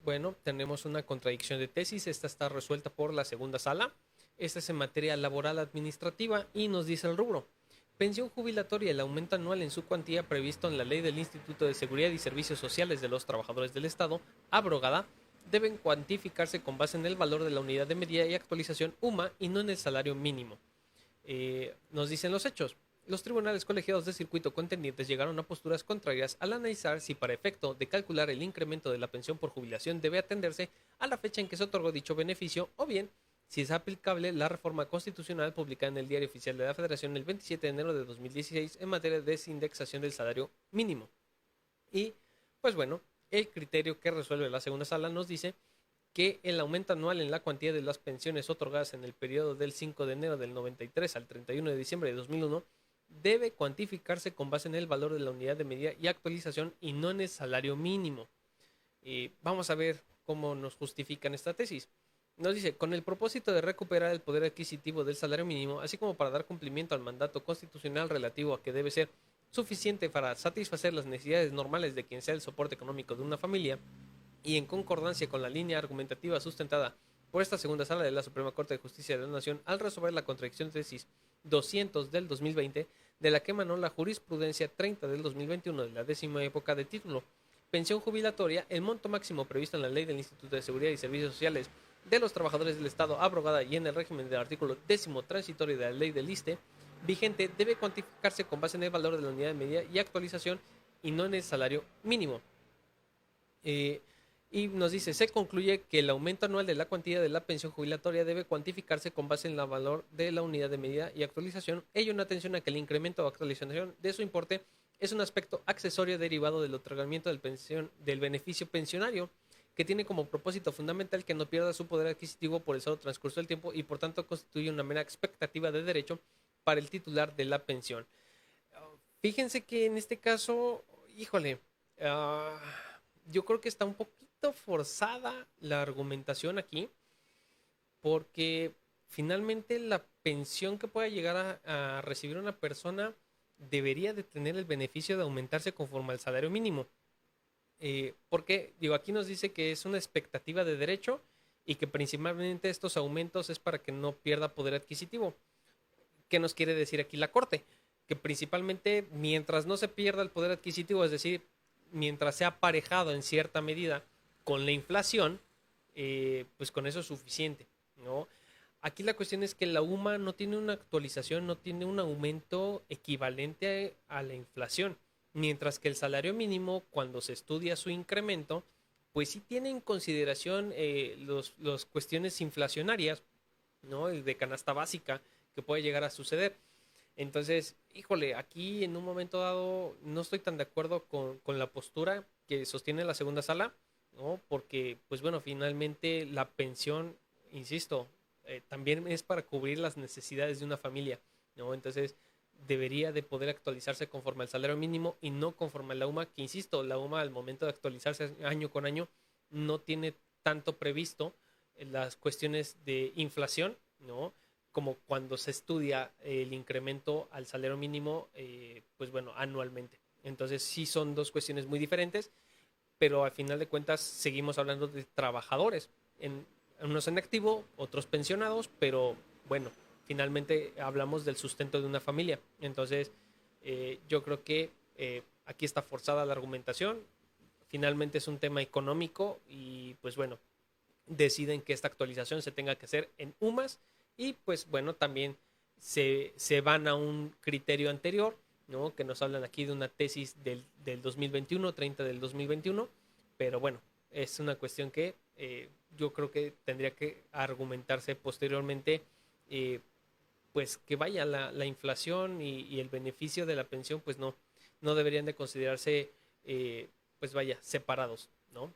Bueno, tenemos una contradicción de tesis. Esta está resuelta por la segunda sala. Esta es en materia laboral administrativa y nos dice el rubro. Pensión jubilatoria, el aumento anual en su cuantía previsto en la ley del Instituto de Seguridad y Servicios Sociales de los Trabajadores del Estado, abrogada, deben cuantificarse con base en el valor de la unidad de medida y actualización UMA y no en el salario mínimo. Nos dicen los hechos. Los tribunales colegiados de circuito contendientes llegaron a posturas contrarias al analizar si para efecto de calcular el incremento de la pensión por jubilación debe atenderse a la fecha en que se otorgó dicho beneficio o bien si es aplicable la reforma constitucional publicada en el Diario Oficial de la Federación el 27 de enero de 2016 en materia de desindexación del salario mínimo. Y, pues bueno, el criterio que resuelve la segunda sala nos dice que el aumento anual en la cuantía de las pensiones otorgadas en el periodo del 5 de enero del 93 al 31 de diciembre de 2001 debe cuantificarse con base en el valor de la unidad de medida y actualización y no en el salario mínimo. Vamos a ver cómo nos justifican esta tesis. Nos dice, con el propósito de recuperar el poder adquisitivo del salario mínimo, así como para dar cumplimiento al mandato constitucional relativo a que debe ser suficiente para satisfacer las necesidades normales de quien sea el soporte económico de una familia, y en concordancia con la línea argumentativa sustentada por esta segunda sala de la Suprema Corte de Justicia de la Nación al resolver la contradicción de tesis 200 del 2020, de la que emanó la jurisprudencia 30 del 2021 de la décima época de título. Pensión jubilatoria, el monto máximo previsto en la Ley del Instituto de Seguridad y Servicios Sociales de los Trabajadores del Estado, abrogada y en el régimen del artículo 10º transitorio de la Ley del ISSSTE, vigente, debe cuantificarse con base en el valor de la unidad de medida y actualización y no en el salario mínimo. Y nos dice, se concluye que el aumento anual de la cuantía de la pensión jubilatoria debe cuantificarse con base en el valor de la unidad de medida y actualización, ello en atención a que el incremento o actualización de su importe es un aspecto accesorio derivado del otorgamiento del beneficio pensionario, que tiene como propósito fundamental que no pierda su poder adquisitivo por el solo transcurso del tiempo y por tanto constituye una mera expectativa de derecho para el titular de la pensión. Fíjense que en este caso, híjole, yo creo que está un poquito forzada la argumentación aquí, porque finalmente la pensión que pueda llegar a recibir una persona debería de tener el beneficio de aumentarse conforme al salario mínimo. Porque, digo, aquí nos dice que es una expectativa de derecho y que principalmente estos aumentos es para que no pierda poder adquisitivo. ¿Qué nos quiere decir aquí la Corte? Que principalmente mientras no se pierda el poder adquisitivo, es decir, mientras sea aparejado en cierta medida con la inflación, pues con eso es suficiente, ¿no? Aquí la cuestión es que la UMA no tiene una actualización, no tiene un aumento equivalente a la inflación, mientras que el salario mínimo, cuando se estudia su incremento, pues sí tiene en consideración los cuestiones inflacionarias, ¿no? El de canasta básica que puede llegar a suceder. Entonces, híjole, aquí en un momento dado no estoy tan de acuerdo con la postura que sostiene la segunda sala, ¿no? Porque, pues bueno, finalmente la pensión, insisto, también es para cubrir las necesidades de una familia, ¿no? Entonces, debería de poder actualizarse conforme al salario mínimo y no conforme a la UMA, que insisto, la UMA al momento de actualizarse año con año no tiene tanto previsto las cuestiones de inflación, ¿no? Como cuando se estudia el incremento al salario mínimo, pues bueno, anualmente. Entonces sí son dos cuestiones muy diferentes, pero al final de cuentas seguimos hablando de trabajadores, unos en activo, otros pensionados, pero bueno, finalmente hablamos del sustento de una familia. Entonces yo creo que aquí está forzada la argumentación, finalmente es un tema económico y pues bueno, deciden que esta actualización se tenga que hacer en UMAS y pues bueno, también se van a un criterio anterior, ¿no? Que nos hablan aquí de una tesis del 2021, 30 del 2021, pero bueno, es una cuestión que yo creo que tendría que argumentarse posteriormente, eh, pues que vaya la inflación y el beneficio de la pensión, pues no deberían de considerarse, pues vaya, separados, ¿no?